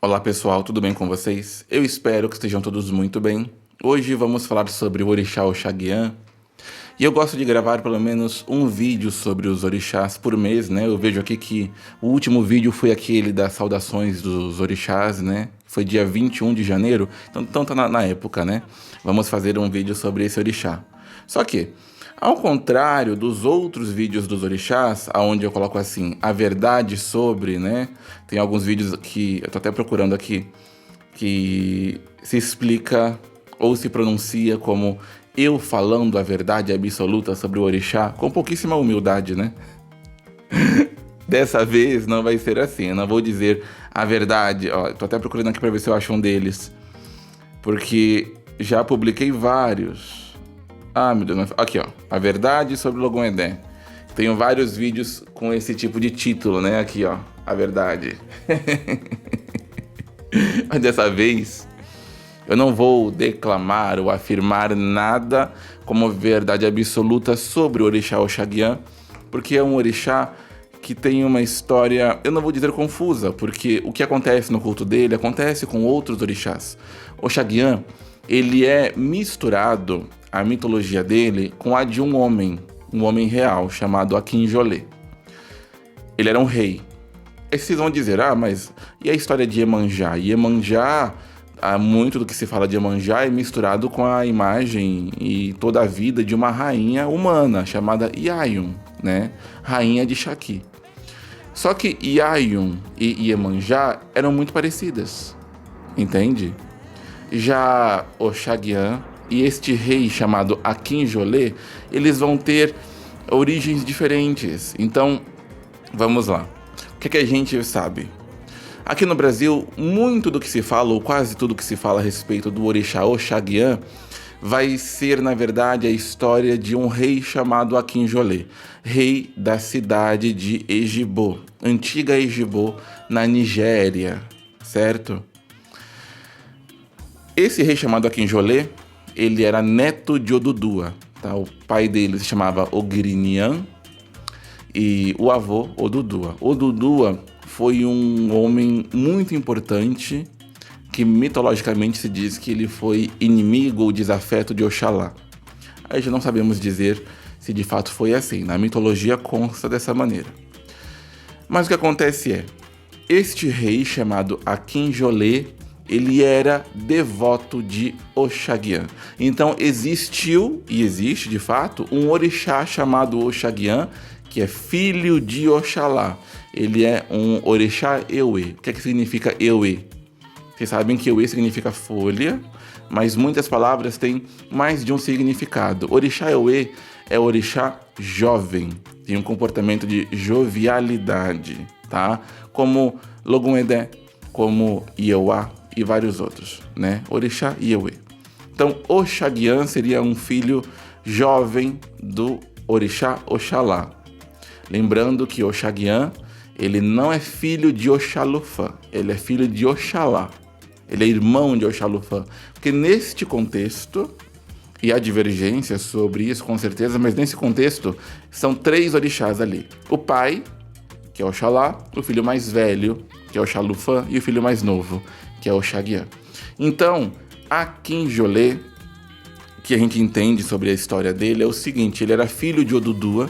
Olá pessoal, tudo bem com vocês? Eu espero que estejam todos muito bem. Hoje vamos falar sobre o orixá Oxaguian. E eu gosto de gravar pelo menos um vídeo sobre os orixás por mês, né? Eu vejo aqui que o último vídeo foi aquele das saudações dos orixás, né? Foi dia 21 de janeiro, então tá na época, né? Vamos fazer um vídeo sobre esse orixá. Só que, ao contrário dos outros vídeos dos orixás, onde eu coloco assim, a verdade sobre, né? Tem alguns vídeos que eu tô até procurando aqui, que se explica ou se pronuncia como eu falando a verdade absoluta sobre o orixá, com pouquíssima humildade, né? Dessa vez não vai ser assim, eu não vou dizer a verdade, ó, tô até procurando aqui pra ver se eu acho um deles, porque já publiquei vários. Ah, meu Deus, aqui ó, a verdade sobre o Logum Edé. Tenho vários vídeos com esse tipo de título, né? Aqui ó, a verdade. Mas dessa vez eu não vou declamar ou afirmar nada como verdade absoluta sobre o orixá Oxaguian, porque é um orixá que tem uma história, eu não vou dizer confusa, porque o que acontece no culto dele acontece com outros orixás. Oxaguian, ele é misturado, a mitologia dele, com a de um homem real, chamado Akinjolé. Ele era um rei. Aí vocês vão dizer, mas e a história de Iemanjá? Iemanjá, muito do que se fala de Iemanjá é misturado com a imagem e toda a vida de uma rainha humana, chamada Iayun, né? Rainha de Shaki. Só que Iayun e Iemanjá eram muito parecidas, entende? Já Oxaguian e este rei chamado Akinjolé, eles vão ter origens diferentes. Então, vamos lá. O que a gente sabe? Aqui no Brasil, muito do que se fala, ou quase tudo que se fala a respeito do orixá Oxaguian, vai ser, na verdade, a história de um rei chamado Akinjolé, rei da cidade de Ejibo, antiga Ejibo, na Nigéria, certo? Esse rei chamado Akinjolé, ele era neto de Odudua, tá? O pai dele se chamava Ogirinian e o avô Odudua. Odudua foi um homem muito importante que mitologicamente se diz que ele foi inimigo ou desafeto de Oxalá. Aí já não sabemos dizer se de fato foi assim, na mitologia consta dessa maneira. Mas o que acontece é, este rei chamado Akinjolé, ele era devoto de Oxaguian. Então existiu, e existe de fato, um orixá chamado Oxaguian, que é filho de Oxalá. Ele é um orixá Euê. O que significa Euê? Vocês sabem que Euê significa folha, mas muitas palavras têm mais de um significado. Orixá Euê é orixá jovem, tem um comportamento de jovialidade, tá? Como Logum Edé, como Ieuá e vários outros, né? Orixá e Euê. Então, Oxaguian seria um filho jovem do orixá Oxalá. Lembrando que Oxaguian, ele não é filho de Oxalufã, ele é filho de Oxalá. Ele é irmão de Oxalufã. Porque neste contexto, e há divergências sobre isso com certeza, mas nesse contexto, são três orixás ali. O pai, que é Oxalá, o filho mais velho, que é Oxalufã, e o filho mais novo, que é Oxaguian. Então, Akinjolé, que a gente entende sobre a história dele, é o seguinte, ele era filho de Odudua,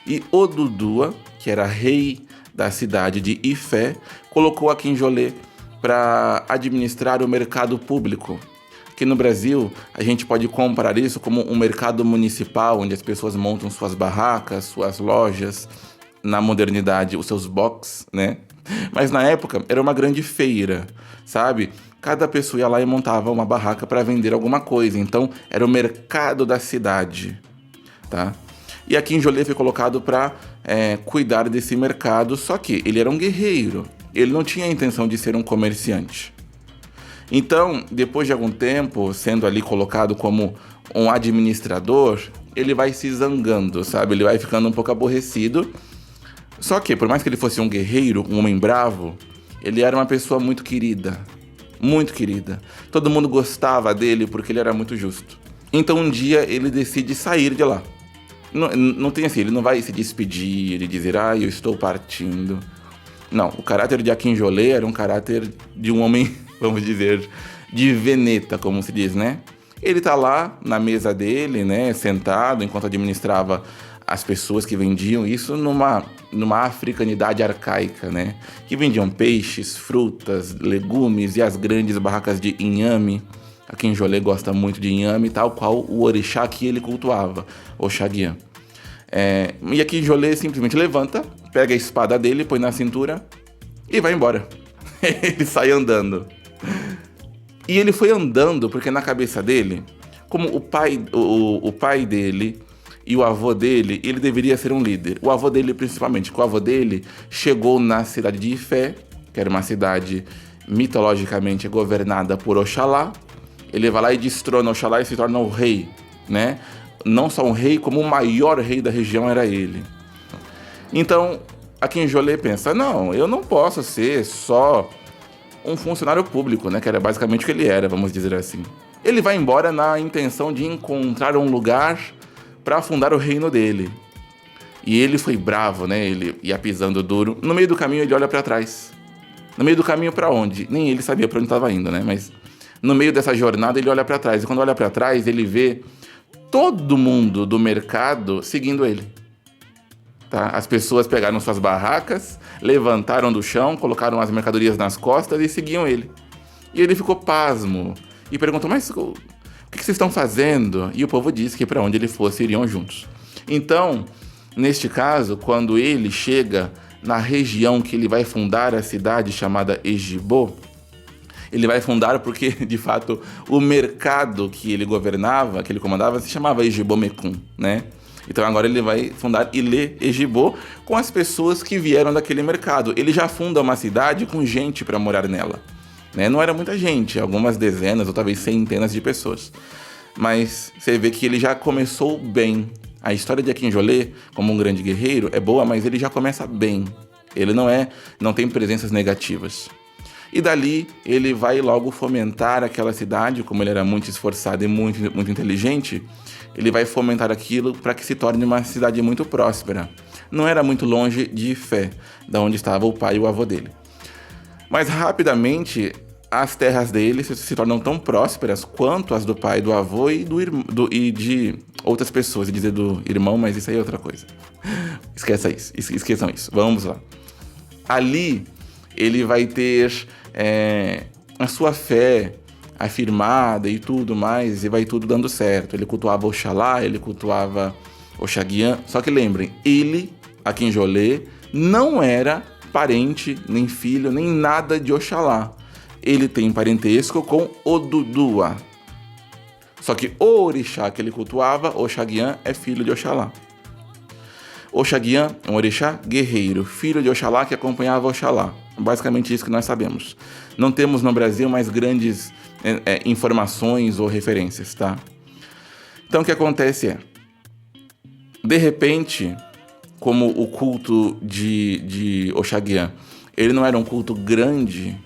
e Odudua, que era rei da cidade de Ifé, colocou Akinjolé para administrar o mercado público. Aqui no Brasil, a gente pode comparar isso como um mercado municipal, onde as pessoas montam suas barracas, suas lojas, na modernidade, os seus box, né? Mas na época, era uma grande feira, sabe? Cada pessoa ia lá e montava uma barraca para vender alguma coisa. Então, era o mercado da cidade, tá? E Akinjolé foi colocado para cuidar desse mercado, só que ele era um guerreiro. Ele não tinha a intenção de ser um comerciante. Então, depois de algum tempo, sendo ali colocado como um administrador, ele vai se zangando, sabe? Ele vai ficando um pouco aborrecido. Só que, por mais que ele fosse um guerreiro, um homem bravo, ele era uma pessoa muito querida. Muito querida. Todo mundo gostava dele porque ele era muito justo. Então, um dia, ele decide sair de lá. Não tem assim, ele não vai se despedir e dizer, eu estou partindo. Não, o caráter de Akinjolê era um caráter de um homem, vamos dizer, de veneta, como se diz, né? Ele tá lá na mesa dele, né, sentado, enquanto administrava as pessoas que vendiam isso numa africanidade arcaica, né? Que vendiam peixes, frutas, legumes e as grandes barracas de inhame. Akinjolê gosta muito de inhame, tal qual o orixá que ele cultuava, Oxaguian. E Akinjolê simplesmente levanta, pega a espada dele, põe na cintura e vai embora. Ele sai andando. E ele foi andando porque na cabeça dele, como o pai dele e o avô dele, ele deveria ser um líder. O avô dele principalmente, porque o avô dele chegou na cidade de Ifé, que era uma cidade mitologicamente governada por Oxalá. Ele vai lá e destrona Oxalá e se torna o rei, né? Não só um rei, como o maior rei da região era ele. Então, Akinjolê pensa, não, eu não posso ser só um funcionário público, né? Que era basicamente o que ele era, vamos dizer assim. Ele vai embora na intenção de encontrar um lugar para fundar o reino dele. E ele foi bravo, né? Ele ia pisando duro. No meio do caminho ele olha para trás. No meio do caminho para onde? Nem ele sabia para onde estava indo, né? Mas no meio dessa jornada ele olha para trás. E quando olha para trás ele vê todo mundo do mercado seguindo ele. Tá? As pessoas pegaram suas barracas, levantaram do chão, colocaram as mercadorias nas costas e seguiam ele. E ele ficou pasmo e perguntou, mas o que vocês estão fazendo? E o povo disse que para onde ele fosse iriam juntos. Então, neste caso, quando ele chega na região que ele vai fundar a cidade chamada Ejibo, ele vai fundar porque, de fato, o mercado que ele governava, que ele comandava, se chamava Ejibomecum, né? Então agora ele vai fundar Ilê Ejibo com as pessoas que vieram daquele mercado. Ele já funda uma cidade com gente para morar nela, né? Não era muita gente, algumas dezenas ou talvez centenas de pessoas. Mas você vê que ele já começou bem. A história de Akinjolê, como um grande guerreiro, é boa, mas ele já começa bem. Ele não tem presenças negativas. E dali ele vai logo fomentar aquela cidade, como ele era muito esforçado e muito, muito inteligente, ele vai fomentar aquilo para que se torne uma cidade muito próspera. Não era muito longe de Ifé, da onde estava o pai e o avô dele. Mas rapidamente as terras dele se tornam tão prósperas quanto as do pai, do avô e de outras pessoas. Eu ia dizer do irmão, mas isso aí é outra coisa. Esqueçam isso. Vamos lá. Ali ele vai ter a sua fé afirmada e tudo mais, e vai tudo dando certo. Ele cultuava Oxalá, ele cultuava Oxaguian. Só que lembrem, ele, Akinjolê, não era parente, nem filho, nem nada de Oxalá. Ele tem parentesco com Odudua. Só que o orixá que ele cultuava, Oxaguian, é filho de Oxalá. Oxaguian é um orixá guerreiro, filho de Oxalá que acompanhava Oxalá. Basicamente isso que nós sabemos. Não temos no Brasil mais grandes informações ou referências, tá? Então o que acontece de repente, como o culto de Oxaguian, ele não era um culto grande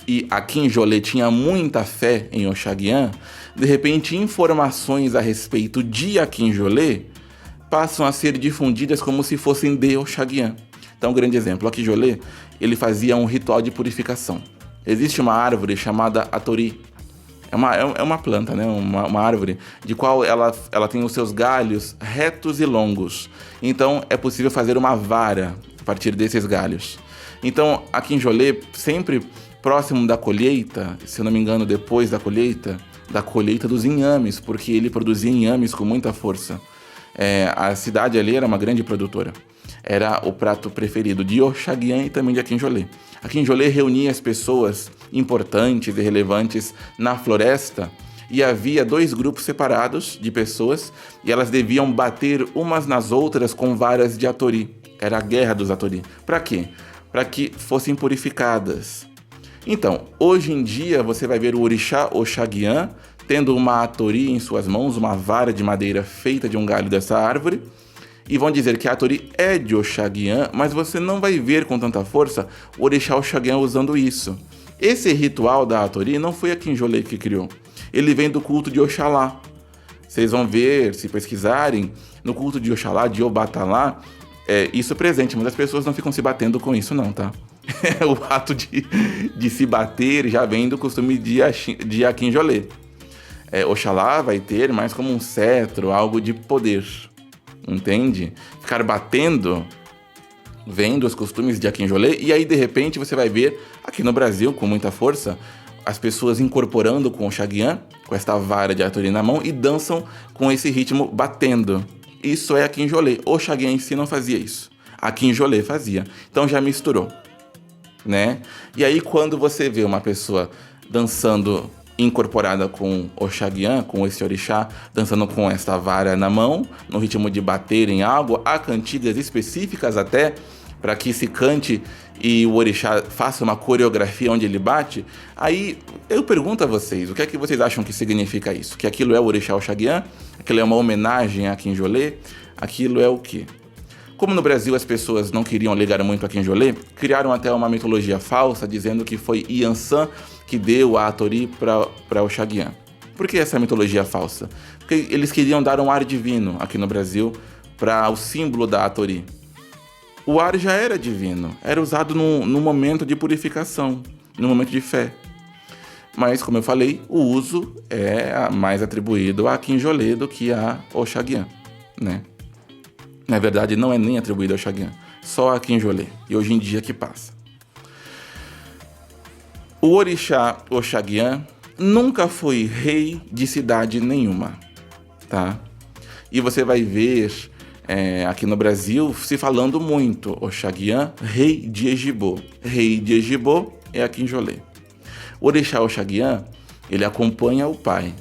e Akinjolê tinha muita fé em Oxaguian, de repente informações a respeito de Akinjolê passam a ser difundidas como se fossem de Oxaguian. Então, um grande exemplo, Akinjolê, ele fazia um ritual de purificação. Existe uma árvore chamada Atori. É uma planta, né? Uma árvore, de qual ela tem os seus galhos retos e longos. Então, é possível fazer uma vara a partir desses galhos. Então, Akinjolê, sempre próximo da colheita, se eu não me engano, depois da colheita dos inhames, porque ele produzia inhames com muita força. A cidade ali era uma grande produtora. Era o prato preferido de Oxaguian e também de Akinjolê. Akinjolê reunia as pessoas importantes e relevantes na floresta e havia 2 grupos separados de pessoas e elas deviam bater umas nas outras com varas de Atori. Era a guerra dos Atori. Para quê? Para que fossem purificadas. Então, hoje em dia você vai ver o orixá Oxaguian tendo uma Atori em suas mãos, uma vara de madeira feita de um galho dessa árvore, e vão dizer que a Atori é de Oxaguian, mas você não vai ver com tanta força o orixá Oxaguian usando isso. Esse ritual da Atori não foi Akinjolê que criou. Ele vem do culto de Oxalá. Vocês vão ver, se pesquisarem, no culto de Oxalá, de Obatalá, isso presente, mas as pessoas não ficam se batendo com isso não, tá? O ato de se bater já vem do costume de Akinjolê. Oxalá vai ter mais como um cetro, algo de poder, entende? Ficar batendo vem dos costumes de Akinjolê, e aí de repente você vai ver aqui no Brasil, com muita força, as pessoas incorporando com o Oxaguian, com esta vara de Atori na mão, e dançam com esse ritmo batendo. Isso é Akinjolê. O Oxaguian em si não fazia isso. Akinjolê fazia. Então já misturou, né? E aí quando você vê uma pessoa dançando incorporada com Oxaguian, com esse orixá, dançando com esta vara na mão, no ritmo de bater em algo, há cantigas específicas até para que se cante e o orixá faça uma coreografia onde ele bate. Aí eu pergunto a vocês, o que é que vocês acham que significa isso? Que aquilo é o orixá Oxaguian? Aquilo é uma homenagem a Akinjolê? Aquilo é o quê? Como no Brasil as pessoas não queriam ligar muito a Akinjolê, criaram até uma mitologia falsa dizendo que foi Yansan que deu a Atori para Oxaguian. Por que essa mitologia falsa? Porque eles queriam dar um ar divino aqui no Brasil para o símbolo da Atori. O ar já era divino, era usado no momento de purificação, no momento de fé. Mas, como eu falei, o uso é mais atribuído a Akinjolê do que a Oxaguian, né? Na verdade, não é nem atribuído ao Oxaguian, só a Akinjolê, e hoje em dia que passa. O orixá Oxaguian nunca foi rei de cidade nenhuma, tá? E você vai ver aqui no Brasil se falando muito, Oxaguian, rei de Ejibô. Rei de Ejibô é Akinjolê. O orixá Oxaguian, ele acompanha o pai.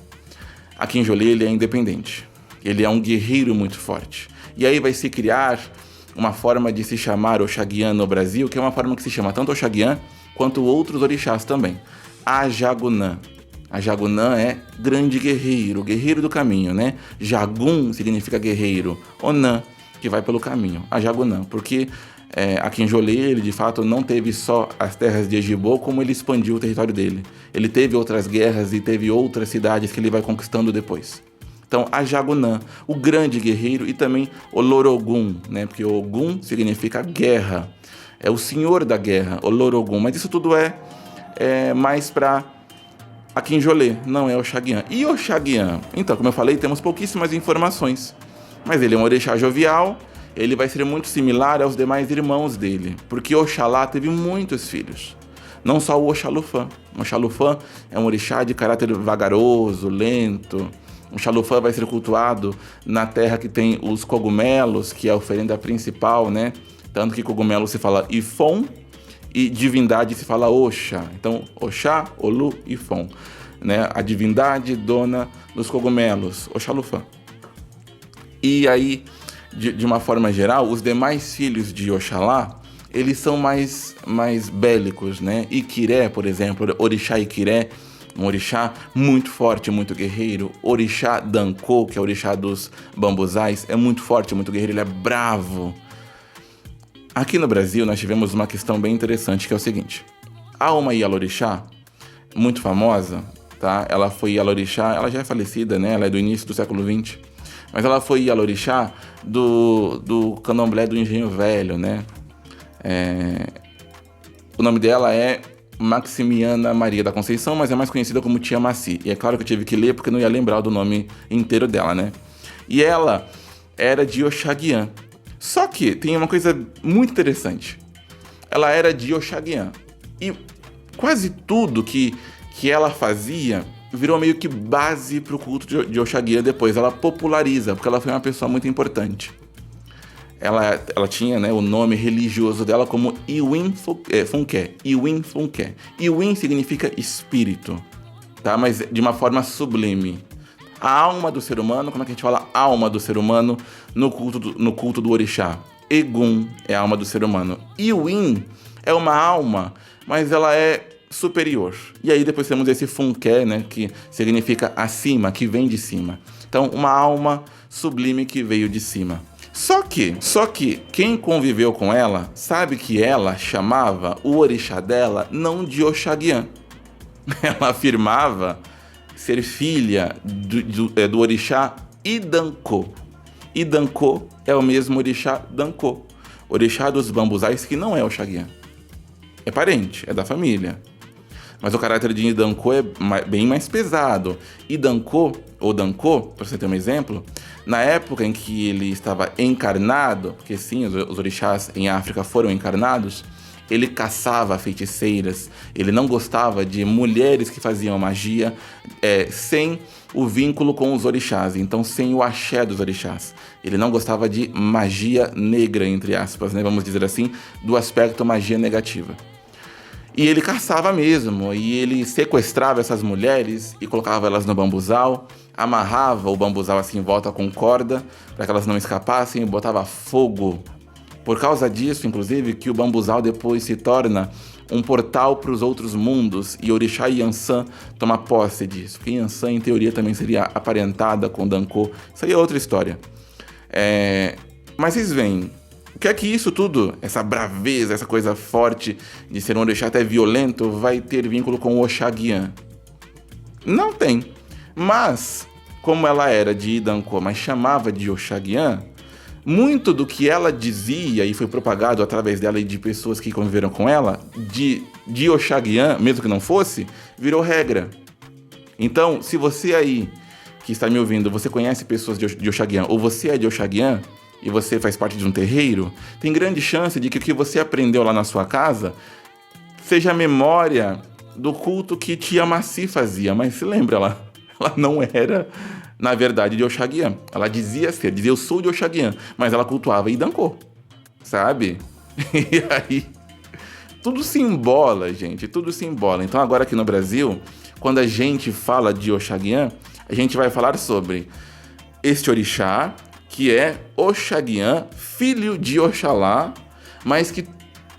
Akinjolê, ele é independente. Ele é um guerreiro muito forte. E aí vai se criar uma forma de se chamar Oxaguian no Brasil, que é uma forma que se chama tanto Oxaguian quanto outros orixás também. Ajagunã. Ajagunã é grande guerreiro, guerreiro do caminho, né? Jagun significa guerreiro. Onã, que vai pelo caminho. Ajagunã, porque Akinjolê, ele de fato não teve só as terras de Ejibô, como ele expandiu o território dele. Ele teve outras guerras e teve outras cidades que ele vai conquistando depois. Então, Ajagunã, o grande guerreiro, e também Olorogum, né? Porque Ogum significa guerra. É o senhor da guerra, Olorogum. Mas isso tudo é mais para Akinjolê, não é Oxaguian. E Oxaguian? Então, como eu falei, temos pouquíssimas informações. Mas ele é um orixá jovial, ele vai ser muito similar aos demais irmãos dele. Porque Oxalá teve muitos filhos. Não só o Oxalufã. O Oxalufã é um orixá de caráter vagaroso, lento. O Xalufã vai ser cultuado na terra que tem os cogumelos, que é a oferenda principal, né? Tanto que cogumelo se fala Ifon e divindade se fala Oxa. Então, Oxá, Olu, Ifon, né? A divindade dona dos cogumelos, Oxalufã. E aí, de uma forma geral, os demais filhos de Oxalá, eles são mais bélicos, né? Iquiré, por exemplo, orixá Iquiré, um orixá muito forte, muito guerreiro. Orixá Danko, que é o orixá dos bambuzais, é muito forte, muito guerreiro, ele é bravo. Aqui no Brasil nós tivemos uma questão bem interessante, que é o seguinte. Há uma Ialorixá, muito famosa, tá? Ela foi Ialorixá, ela já é falecida, né? Ela é do início do século XX. Mas ela foi Ialorixá do candomblé do Engenho Velho, né? O nome dela é Maximiana Maria da Conceição, mas é mais conhecida como Tia Maci. E é claro que eu tive que ler porque não ia lembrar do nome inteiro dela, né? E ela era de Oxaguian. Só que tem uma coisa muito interessante. Ela era de Oxaguian. E quase tudo que ela fazia virou meio que base para o culto de Oxaguian depois. Ela populariza, porque ela foi uma pessoa muito importante. Ela tinha, né, o nome religioso dela como Iwin Funké. Iwin Funké. Iwin significa espírito, tá? Mas de uma forma sublime. A alma do ser humano, como é que a gente fala alma do ser humano no culto do orixá? Egum é a alma do ser humano. Iwin é uma alma, mas ela é superior. E aí depois temos esse Funké, né, que significa acima, que vem de cima. Então, uma alma sublime que veio de cima. Só que quem conviveu com ela sabe que ela chamava o orixá dela não de Oxaguian. Ela afirmava ser filha do orixá Idanko. Idanko é o mesmo orixá Danko, orixá dos bambuzais, que não é Oxaguian. é parente, é da família. Mas o caráter de Idankô é bem mais pesado. Idankô, ou Dankô, para você ter um exemplo, na época em que ele estava encarnado, porque sim, os orixás em África foram encarnados, ele caçava feiticeiras, ele não gostava de mulheres que faziam magia sem o vínculo com os orixás, então sem o axé dos orixás. Ele não gostava de magia negra, entre aspas, né, vamos dizer assim, do aspecto magia negativa. E ele caçava mesmo, e ele sequestrava essas mulheres e colocava elas no bambuzal, amarrava o bambuzal assim em volta com corda, para que elas não escapassem, e botava fogo. Por causa disso, inclusive, que o bambuzal depois se torna um portal para os outros mundos, e Orixá Yansan toma posse disso. Porque Yansan, em teoria, também seria aparentada com Dankô. Isso aí é outra história. Mas vocês veem, o que é que isso tudo, essa braveza, essa coisa forte de ser um orixá até violento, vai ter vínculo com o Oxaguian? Não tem. Mas, como ela era de Idankô, mas chamava de Oxaguian, muito do que ela dizia e foi propagado através dela e de pessoas que conviveram com ela, de Oxaguian, mesmo que não fosse, virou regra. Então, se você aí, que está me ouvindo, você conhece pessoas de Oxaguian, ou você é de Oxaguian, e você faz parte de um terreiro, tem grande chance de que o que você aprendeu lá na sua casa seja a memória do culto que Tia Maci fazia. Mas se lembra, ela não era, na verdade, de Oxaguian. Ela dizia eu sou de Oxaguian, mas ela cultuava Idankô, sabe? E aí, tudo se embola, gente, tudo se embola. Então agora aqui no Brasil, quando a gente fala de Oxaguian, a gente vai falar sobre este orixá, que é Oxaguian, filho de Oxalá, mas que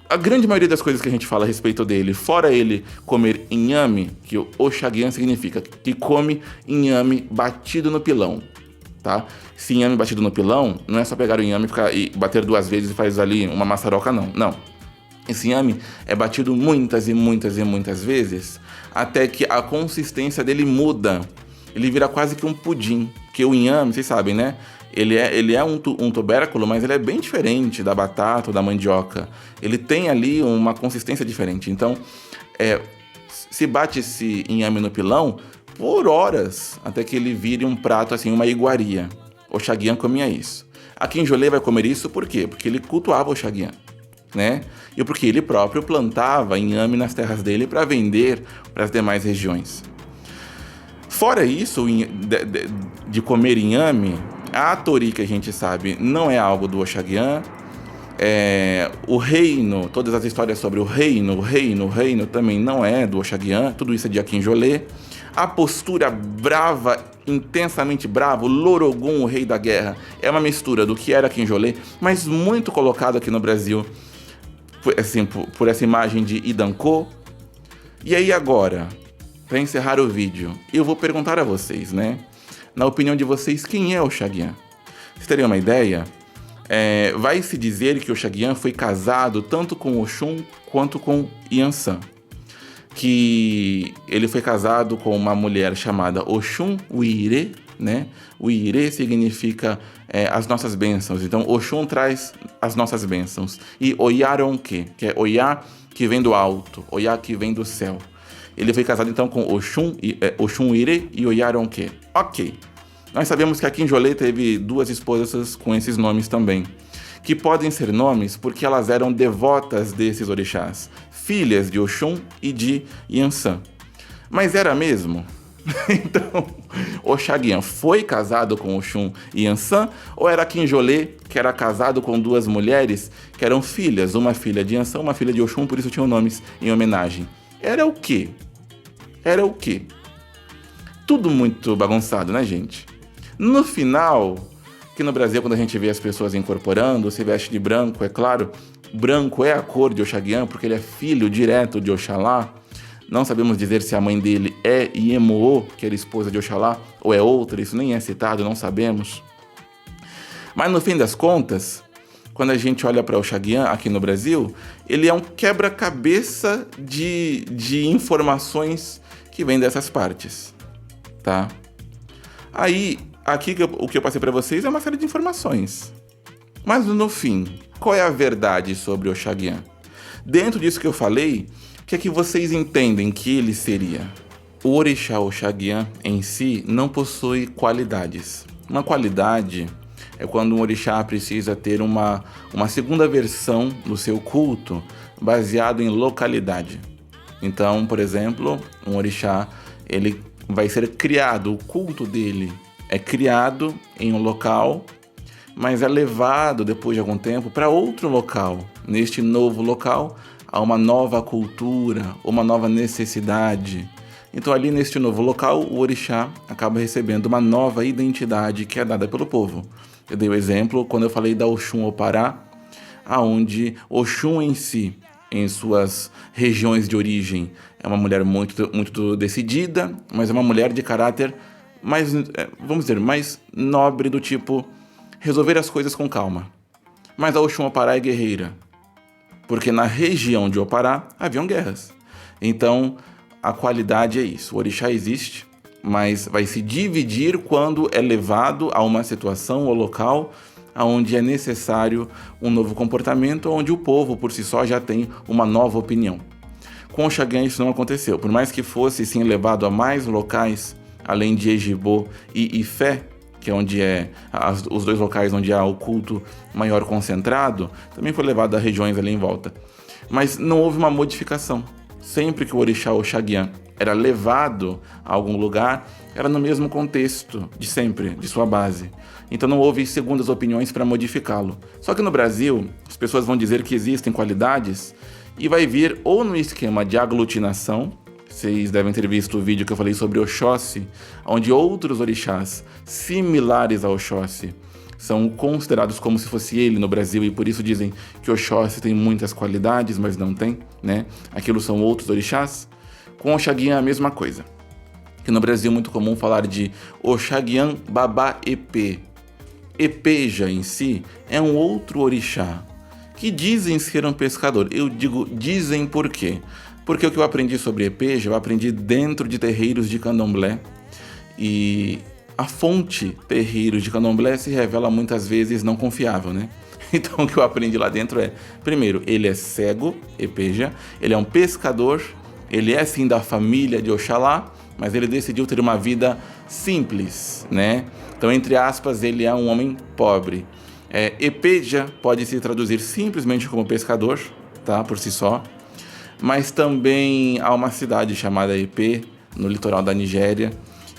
a grande maioria das coisas que a gente fala a respeito dele, fora ele comer inhame, que o Oxaguian significa que come inhame batido no pilão, tá? Esse inhame batido no pilão, não é só pegar o inhame e bater 2 vezes e faz ali uma maçaroca, não. Não. Esse inhame é batido muitas e muitas e muitas vezes, até que a consistência dele muda. Ele vira quase que um pudim, porque o inhame, vocês sabem, né? Ele é um tubérculo, mas ele é bem diferente da batata ou da mandioca. Ele tem ali uma consistência diferente. Então, se bate esse inhame no pilão por horas, até que ele vire um prato, assim, uma iguaria. Oxaguian comia isso. Aqui em Jolê vai comer isso por quê? Porque ele cultuava Oxaguian, né? E porque ele próprio plantava inhame nas terras dele para vender para as demais regiões. Fora isso, de comer inhame, a Atori, que a gente sabe, não é algo do Oxaguian. O reino, todas as histórias sobre o reino também não é do Oxaguian. Tudo isso é de Akinjolê. A postura brava, intensamente bravo, Lorogun, o rei da guerra, é uma mistura do que era Akinjolê, mas muito colocado aqui no Brasil, assim, por essa imagem de Idankô. E aí agora, para encerrar o vídeo, eu vou perguntar a vocês, né? Na opinião de vocês, quem é Oxaguian? Vocês teriam uma ideia? Vai se dizer que Oxaguian foi casado tanto com Oxum quanto com Yansan. Que ele foi casado com uma mulher chamada Oxum Uirê, né? Uirê significa as nossas bênçãos. Então, Oxum traz as nossas bênçãos. E Oyaronke, que é Oyá que vem do alto, Oyá que vem do céu. Ele foi casado então com Oxum Uirê e Oyaronke. Ok. Nós sabemos que aqui em Jolê teve 2 esposas com esses nomes também, que podem ser nomes porque elas eram devotas desses orixás, filhas de Oxum e de Yansan. Mas era mesmo? Então, Oxaguian foi casado com Oxum e Yansan, ou era aqui em Jolê que era casado com 2 mulheres que eram filhas, uma filha de Yansan, uma filha de Oxum, por isso tinham nomes em homenagem. Era o quê? Tudo muito bagunçado, né, gente? No final, aqui no Brasil, quando a gente vê as pessoas incorporando, se veste de branco, é claro, branco é a cor de Oxaguian, porque ele é filho direto de Oxalá. Não sabemos dizer se a mãe dele é Iemoo, que era esposa de Oxalá, ou é outra, isso nem é citado, não sabemos. Mas no fim das contas, quando a gente olha para Oxaguian aqui no Brasil, ele é um quebra-cabeça de informações que vêm dessas partes, tá? Aí, aqui o que eu passei para vocês é uma série de informações. Mas no fim, qual é a verdade sobre Oxaguian? Dentro disso que eu falei, o que é que vocês entendem que ele seria? O orixá Oxaguian em si não possui qualidades. Uma qualidade é quando um orixá precisa ter uma segunda versão do seu culto baseado em localidade. Então, por exemplo, um orixá, ele vai ser criado, o culto dele é criado em um local, mas é levado depois de algum tempo para outro local. Neste novo local, há uma nova cultura, uma nova necessidade. Então, ali neste novo local, o orixá acaba recebendo uma nova identidade que é dada pelo povo. Eu dei o exemplo quando eu falei da Oxum Opará, aonde Oxum em si, em suas regiões de origem, é uma mulher muito decidida, mas é uma mulher de caráter mais, vamos dizer, mais nobre, do tipo resolver as coisas com calma. Mas a Oxum Opará é guerreira, porque na região de Opará haviam guerras. Então, a qualidade é isso. O orixá existe, mas vai se dividir quando é levado a uma situação ou local onde é necessário um novo comportamento, onde o povo por si só já tem uma nova opinião. Com o Oxaguian isso não aconteceu. Por mais que fosse sim levado a mais locais, além de Ejibô e Ifé, que é onde os dois locais onde há o culto maior concentrado, também foi levado a regiões ali em volta. Mas não houve uma modificação. Sempre que o orixá Oxaguian era levado a algum lugar, era no mesmo contexto de sempre, de sua base. Então não houve segundas opiniões para modificá-lo. Só que no Brasil, as pessoas vão dizer que existem qualidades e vai vir ou no esquema de aglutinação. Vocês devem ter visto o vídeo que eu falei sobre Oxóssi, onde outros orixás similares a Oxóssi são considerados como se fosse ele no Brasil, e por isso dizem que Oxóssi tem muitas qualidades, mas não tem, né? Aquilo são outros orixás. Com Oxaguian é a mesma coisa. Que no Brasil é muito comum falar de Oxaguian Babá Epê. Epeja em si é um outro orixá que dizem ser um pescador. Eu digo dizem por quê? Porque o que eu aprendi sobre Epeja, eu aprendi dentro de terreiros de candomblé, e a fonte terreiros de candomblé se revela muitas vezes não confiável, né? Então o que eu aprendi lá dentro é, primeiro, ele é cego, Epeja, ele é um pescador, ele é sim da família de Oxalá, mas ele decidiu ter uma vida simples, né? Então, entre aspas, ele é um homem pobre. Epeja pode se traduzir simplesmente como pescador, tá? Por si só. Mas também há uma cidade chamada Epê, no litoral da Nigéria,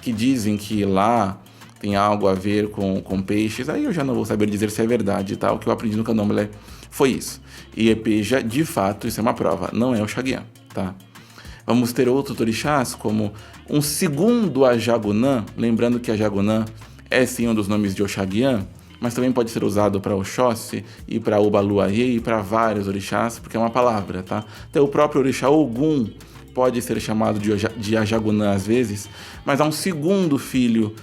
que dizem que lá tem algo a ver com peixes. Aí eu já não vou saber dizer se é verdade, tá? O que eu aprendi no candomblé foi isso. E Epeja, de fato, isso é uma prova, não é Oxaguian, tá? Vamos ter outros orixás, como um segundo Ajagunã, lembrando que Ajagunã é sim um dos nomes de Oxaguian, mas também pode ser usado para Oxóssi e para Obaluayê e para vários orixás, porque é uma palavra, tá? Então o próprio orixá Ogum pode ser chamado de Ajagunã às vezes, mas há um segundo filho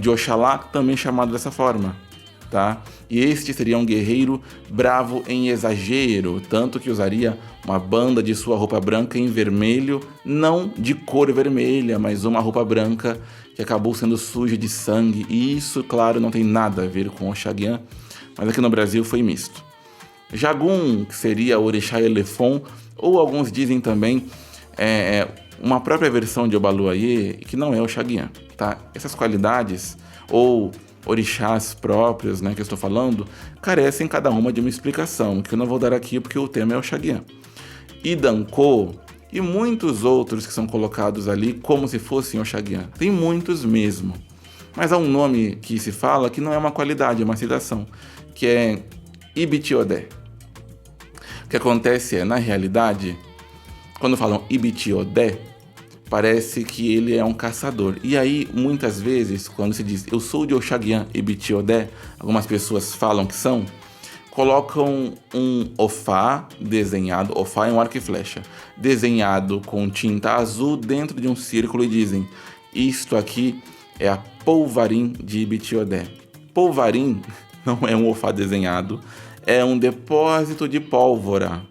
de Oxalá também chamado dessa forma, tá? E este seria um guerreiro bravo em exagero, tanto que usaria uma banda de sua roupa branca em vermelho, não de cor vermelha, mas uma roupa branca que acabou sendo suja de sangue. E isso, claro, não tem nada a ver com Oxaguian, mas aqui no Brasil foi misto. Jagum, que seria o orixá Elefon, ou alguns dizem também uma própria versão de Obaluayê, que não é Oxaguian, tá? Essas qualidades, ou orixás próprios, né, que eu estou falando, carecem cada uma de uma explicação, que eu não vou dar aqui porque o tema é Oxaguian. Idancô e muitos outros que são colocados ali como se fossem Oxaguian. Tem muitos mesmo. Mas há um nome que se fala que não é uma qualidade, é uma citação, que é Ibitiodé. O que acontece na realidade, quando falam Ibitiodé, parece que ele é um caçador. E aí, muitas vezes, quando se diz eu sou de Oxaguian Ibitiodé, algumas pessoas falam que são, colocam um ofá desenhado, ofá é um arco e flecha, desenhado com tinta azul dentro de um círculo e dizem, isto aqui é a polvarim de Ibitiodé. Polvarim não é um ofá desenhado, é um depósito de pólvora,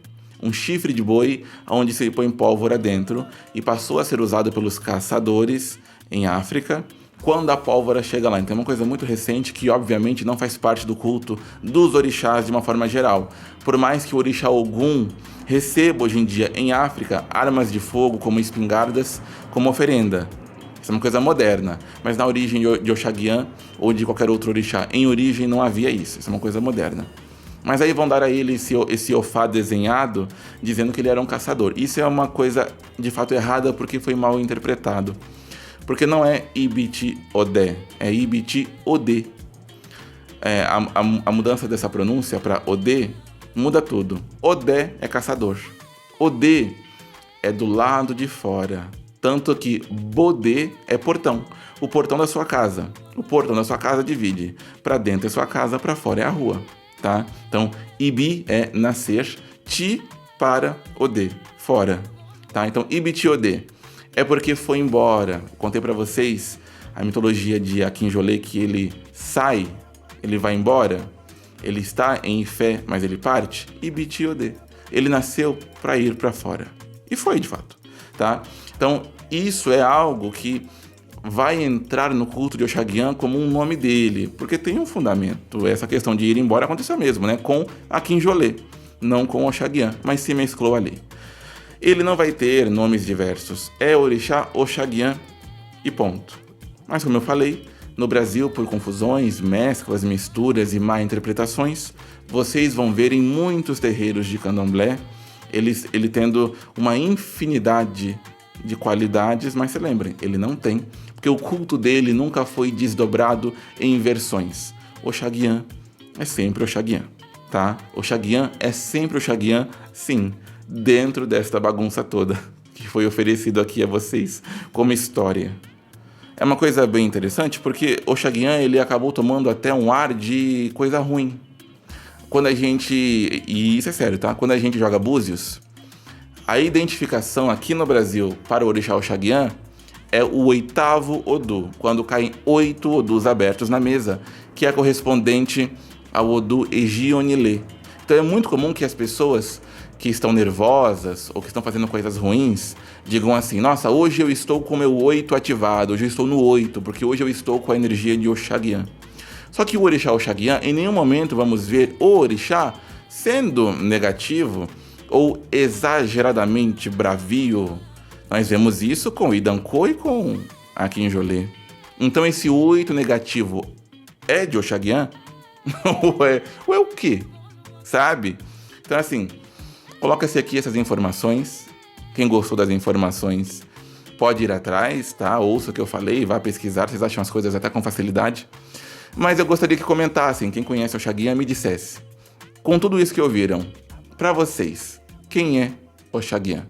um chifre de boi onde se põe pólvora dentro, e passou a ser usado pelos caçadores em África quando a pólvora chega lá. Então é uma coisa muito recente que obviamente não faz parte do culto dos orixás de uma forma geral. Por mais que o orixá Ogum receba hoje em dia em África armas de fogo como espingardas como oferenda. Isso é uma coisa moderna, mas na origem de Oxaguian ou de qualquer outro orixá em origem não havia isso. Isso é uma coisa moderna. Mas aí vão dar a ele esse ofá desenhado dizendo que ele era um caçador. Isso é uma coisa de fato errada porque foi mal interpretado. Porque não é Ibiti Odé, é Ibiti Odê. A mudança dessa pronúncia para Odê muda tudo. Odé é caçador. Odê é do lado de fora. Tanto que Bodê é portão. O portão da sua casa. O portão da sua casa divide. Para dentro é sua casa, para fora é a rua. Tá? Então, Ibi é nascer, Ti para Odê, fora. Tá? Então, Ibiti Odê é porque foi embora. Contei para vocês a mitologia de Akinjolé, que ele sai, ele vai embora, ele está em fé, mas ele parte. Ibiti Odê. Ele nasceu para ir para fora. E foi, de fato. Tá? Então, isso é algo que vai entrar no culto de Oxaguian como um nome dele, porque tem um fundamento. Essa questão de ir embora aconteceu mesmo, né? Com Akinjolé, não com Oxaguian, mas se mesclou ali. Ele não vai ter nomes diversos. É orixá Oxaguian e ponto. Mas como eu falei, no Brasil, por confusões, mesclas, misturas e má interpretações, vocês vão ver em muitos terreiros de candomblé ele tendo uma infinidade de qualidades, mas se lembrem, ele não tem, porque o culto dele nunca foi desdobrado em versões. Oxaguian é sempre Oxaguian, tá? Oxaguian é sempre Oxaguian, sim, dentro desta bagunça toda que foi oferecido aqui a vocês como história. É uma coisa bem interessante, porque Oxaguian ele acabou tomando até um ar de coisa ruim. Quando a gente, e isso é sério, tá? Quando a gente joga búzios, a identificação aqui no Brasil para o orixá Oxaguian é o 8º Odu, quando caem 8 Odus abertos na mesa, que é correspondente ao Odu Egionilê. Então é muito comum que as pessoas que estão nervosas ou que estão fazendo coisas ruins digam assim: nossa, hoje eu estou com o meu 8 ativado, hoje eu estou no 8, porque hoje eu estou com a energia de Oxaguian. Só que o orixá Oxaguian, em nenhum momento vamos ver o orixá sendo negativo ou exageradamente bravio. Nós vemos isso com Idankô e com Akinjolé. Então esse 8 negativo é de Oxaguian? ou é o quê? Sabe? Então assim, coloca-se aqui essas informações. Quem gostou das informações pode ir atrás, tá? Ouça o que eu falei, vá pesquisar, vocês acham as coisas até com facilidade. Mas eu gostaria que comentassem, quem conhece Oxaguian me dissesse, com tudo isso que ouviram, para vocês, quem é Oxaguian?